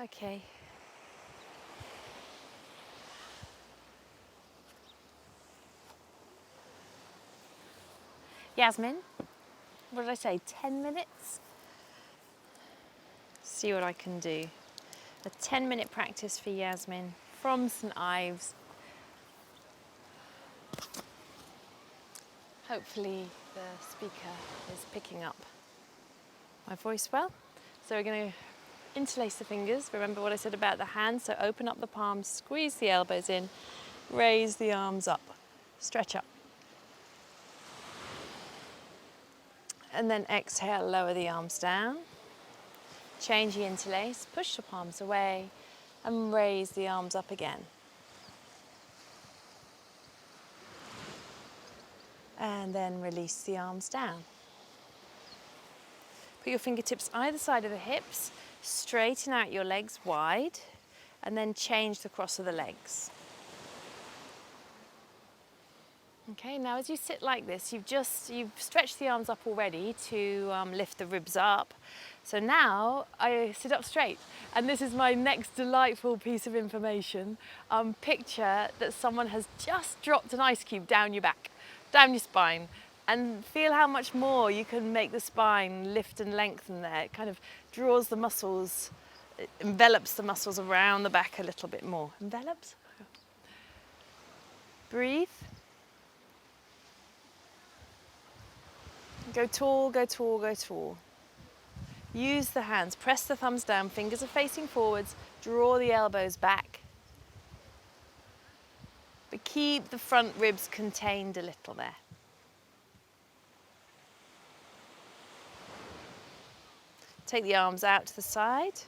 Okay. Yasmin, what did I say, 10 minutes? See what I can do. A 10-minute practice for Yasmin from St Ives. Hopefully the speaker is picking up my voice well. So we're going to interlace the fingers. Remember what I said about the hands, so open up the palms, squeeze the elbows in, raise the arms up, stretch up. And then exhale, lower the arms down. Change the interlace, push the palms away and raise the arms up again. And then release the arms down. Put your fingertips either side of the hips, straighten out your legs wide, and then change the cross of the legs. Okay, now as you sit like this, you've stretched the arms up already to lift the ribs up. So now I sit up straight, and this is my next delightful piece of information. Picture that someone has just dropped an ice cube down your back, down your spine, and feel how much more you can make the spine lift and lengthen there. It kind of draws the muscles, it envelops the muscles around the back a little bit more. Envelops? Breathe. Go tall, go tall, go tall. Use the hands, press the thumbs down, fingers are facing forwards, draw the elbows back. But keep the front ribs contained a little there. Take the arms out to the side,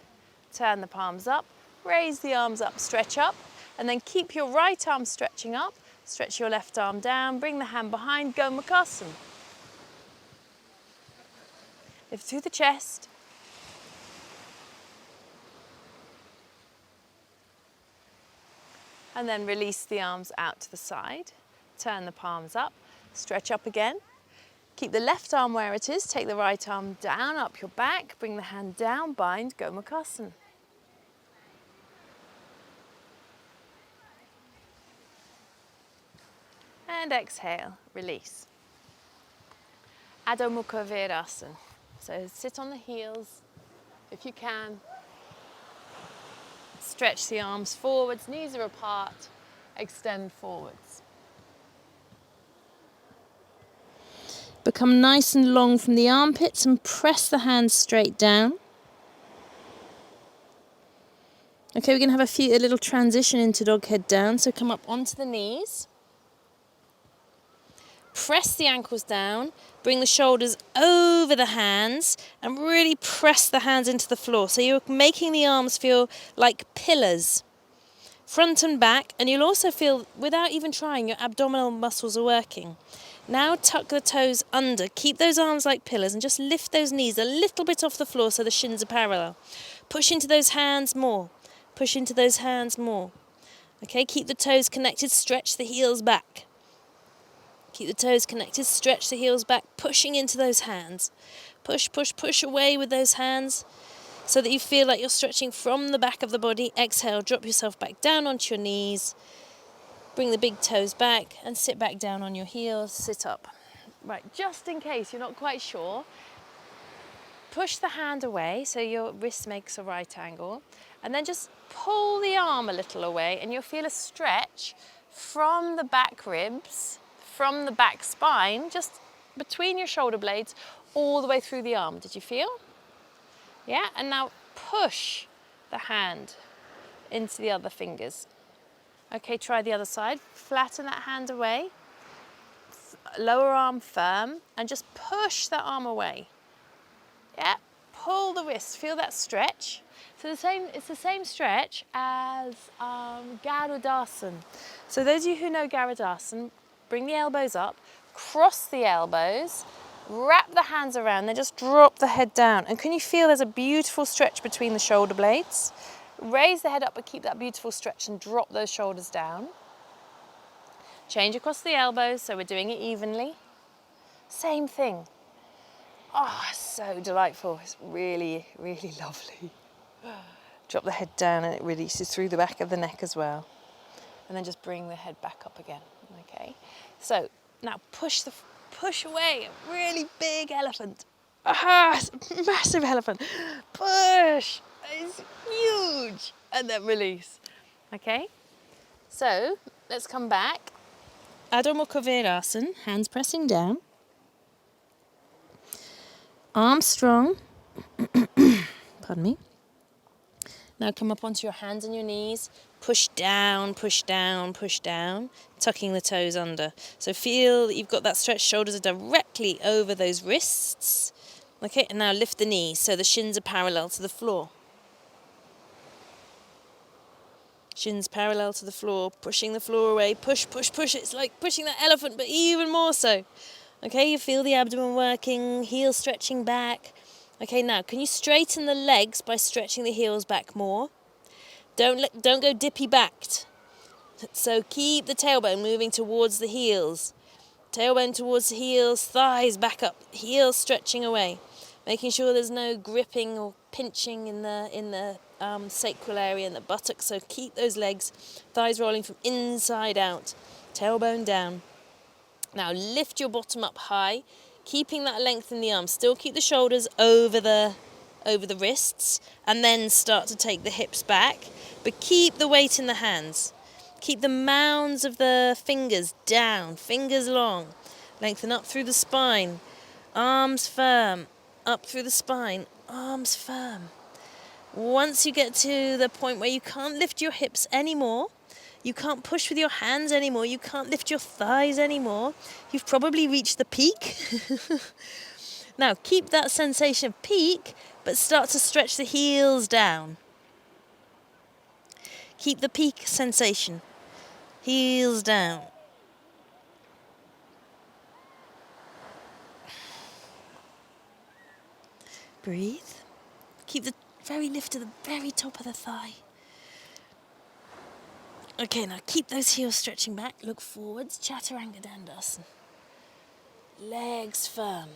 turn the palms up, raise the arms up, stretch up, and then keep your right arm stretching up, stretch your left arm down, bring the hand behind, go Gomukhasana. Lift through the chest. And then release the arms out to the side. Turn the palms up, stretch up again. Keep the left arm where it is, take the right arm down, up your back, bring the hand down, bind, Gomukhasana. And exhale, release. Adho Mukha Virasana. So sit on the heels if you can. Stretch the arms forwards, knees are apart, extend forwards. Become nice and long from the armpits and press the hands straight down. Okay, we're going to have a little transition into dog head down, so come up onto the knees. Press the ankles down, bring the shoulders over the hands and really press the hands into the floor. So you're making the arms feel like pillars, front and back, and you'll also feel, without even trying, your abdominal muscles are working. Now tuck the toes under, keep those arms like pillars and just lift those knees a little bit off the floor so the shins are parallel. Push into those hands more, push into those hands more. Okay, keep the toes connected, stretch the heels back. Keep the toes connected, stretch the heels back, pushing into those hands. Push, push, push away with those hands so that you feel like you're stretching from the back of the body. Exhale, drop yourself back down onto your knees. Bring the big toes back and sit back down on your heels, sit up. Right, just in case you're not quite sure, push the hand away so your wrist makes a right angle, and then just pull the arm a little away and you'll feel a stretch from the back ribs, from the back spine, just between your shoulder blades, all the way through the arm. Did you feel? Yeah, and now push the hand into the other fingers. Okay, try the other side. Flatten that hand away, lower arm firm, and just push that arm away. Yeah, pull the wrist, feel that stretch. So it's the same stretch as Garudasana. So those of you who know Garudasana, bring the elbows up, cross the elbows, wrap the hands around, then just drop the head down. And can you feel there's a beautiful stretch between the shoulder blades? Raise the head up, but keep that beautiful stretch and drop those shoulders down. Change across the elbows, so we're doing it evenly. Same thing. Oh, so delightful. It's really, really lovely. Drop the head down and it releases through the back of the neck as well. And then just bring the head back up again. Okay. So now push away a really big elephant. Aha! Massive elephant. Push. It's huge. And then release. Okay. So let's come back. Adho Mukha Virasana, hands pressing down. Arms strong. Pardon me. Now come up onto your hands and your knees. Push down, push down, push down, tucking the toes under. So feel that you've got that stretched shoulders are directly over those wrists. Okay, and now lift the knees so the shins are parallel to the floor. Shins parallel to the floor, pushing the floor away. Push, push, push. It's like pushing that elephant, but even more so. Okay, you feel the abdomen working, heels stretching back. Okay, now can you straighten the legs by stretching the heels back more? Don't go dippy backed. So keep the tailbone moving towards the heels. Tailbone towards the heels, thighs back up, heels stretching away. Making sure there's no gripping or pinching in the sacral area and the buttocks. So keep those legs, thighs rolling from inside out. Tailbone down. Now lift your bottom up high, keeping that length in the arms. Still keep the shoulders over the wrists, and then start to take the hips back. But keep the weight in the hands. Keep the mounds of the fingers down, fingers long. Lengthen up through the spine. Arms firm, up through the spine, arms firm. Once you get to the point where you can't lift your hips anymore, you can't push with your hands anymore, you can't lift your thighs anymore, you've probably reached the peak. Now keep that sensation of peak, but start to stretch the heels down. Keep the peak sensation. Heels down. Breathe. Keep the very lift to the very top of the thigh. Okay, now keep those heels stretching back. Look forwards. Chaturanga Dandasana. Legs firm.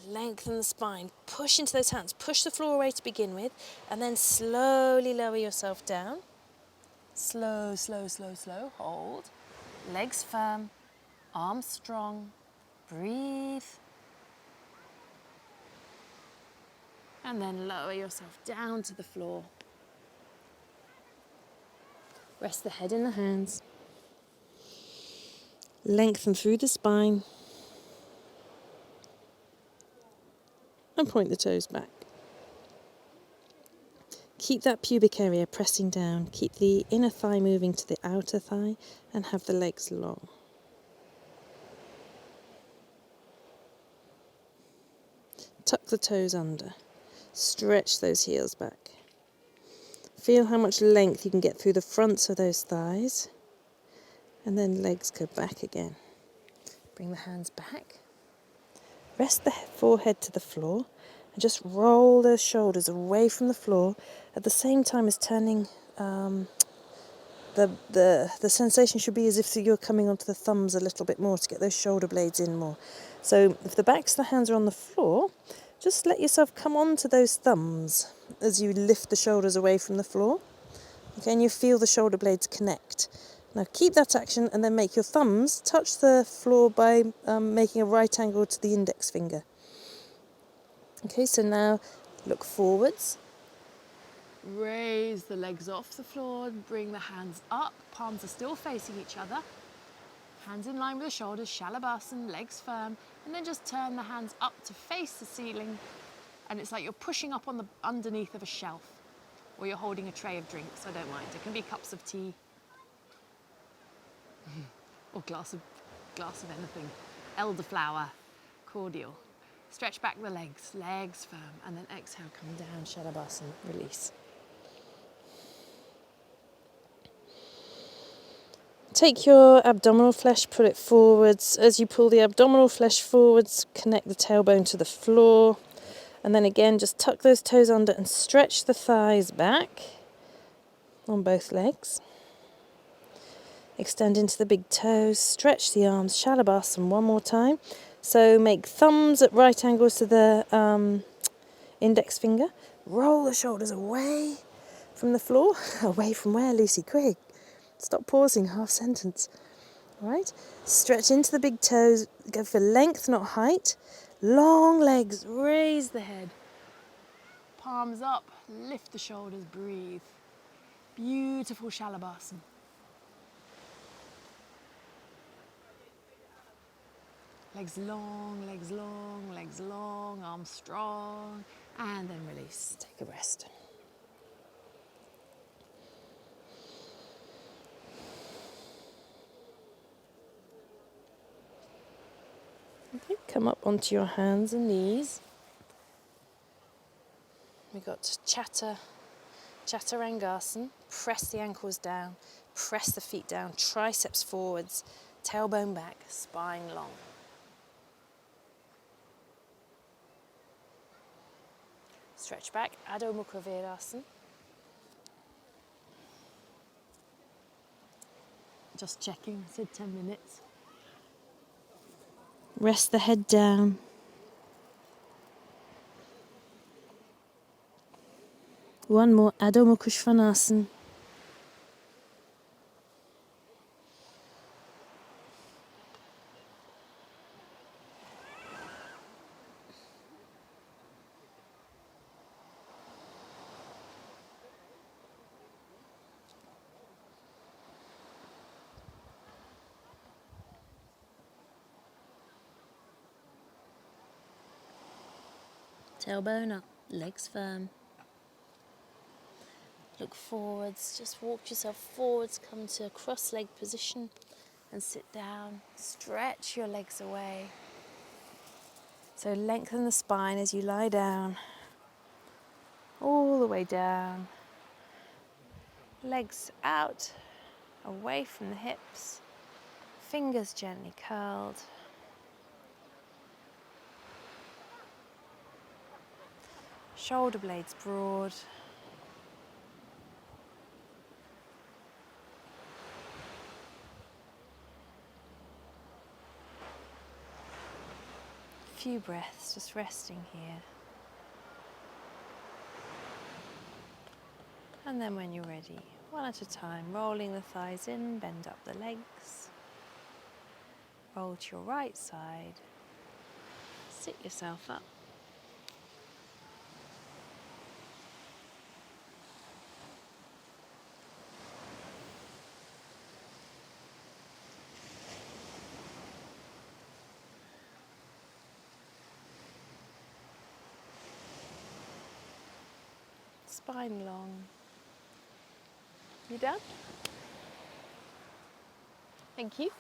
Lengthen the spine. Push into those hands. Push the floor away to begin with. And then slowly lower yourself down. Slow, slow, slow, slow. Hold. Legs firm. Arms strong. Breathe. And then lower yourself down to the floor. Rest the head in the hands. Lengthen through the spine. And point the toes back. Keep that pubic area pressing down. Keep the inner thigh moving to the outer thigh and have the legs long. Tuck the toes under. Stretch those heels back. Feel how much length you can get through the fronts of those thighs. And then legs go back again. Bring the hands back. Rest the forehead to the floor and just roll those shoulders away from the floor at the same time as turning. The sensation should be as if you're coming onto the thumbs a little bit more to get those shoulder blades in more. So if the backs of the hands are on the floor, just let yourself come onto those thumbs as you lift the shoulders away from the floor. Okay, and you feel the shoulder blades connect. Now keep that action and then make your thumbs touch the floor by making a right angle to the index finger. Okay, so now look forwards. Raise the legs off the floor and bring the hands up. Palms are still facing each other. Hands in line with the shoulders, Shalabhasana, legs firm. And then just turn the hands up to face the ceiling. And it's like you're pushing up on the underneath of a shelf. Or you're holding a tray of drinks, I don't mind. It can be cups of tea. Or glass of anything. Elderflower, cordial. Stretch back the legs, legs firm. And then exhale, come down, Shalabhasana, release. Take your abdominal flesh, pull it forwards. As you pull the abdominal flesh forwards, connect the tailbone to the floor. And then again, just tuck those toes under and stretch the thighs back on both legs. Extend into the big toes, stretch the arms, Shalabhasana one more time. So make thumbs at right angles to the index finger. Roll the shoulders away. from the floor. Away from where, Lucy? Quick. Stop pausing, half sentence. All right? Stretch into the big toes. Go for length, not height. Long legs. Raise the head. Palms up. Lift the shoulders. Breathe. Beautiful Shalabhasana. Legs long, legs long, legs long, arms strong, and then release. Take a rest. Okay, come up onto your hands and knees. We've got Chaturangasana. Press the ankles down, press the feet down, triceps forwards, tailbone back, spine long. Stretch back, Adho Mukha Virasana. Just checking, I said 10 minutes. Rest the head down. One more, Adho Mukha Svanasana. Tailbone up, legs firm. Look forwards, just walk yourself forwards, come to a cross-leg position and sit down. Stretch your legs away. So lengthen the spine as you lie down, all the way down. Legs out, away from the hips, fingers gently curled. Shoulder blades broad. Few breaths, just resting here. And then when you're ready, one at a time, rolling the thighs in, bend up the legs. Roll to your right side. Sit yourself up. Spine long. You done? Thank you.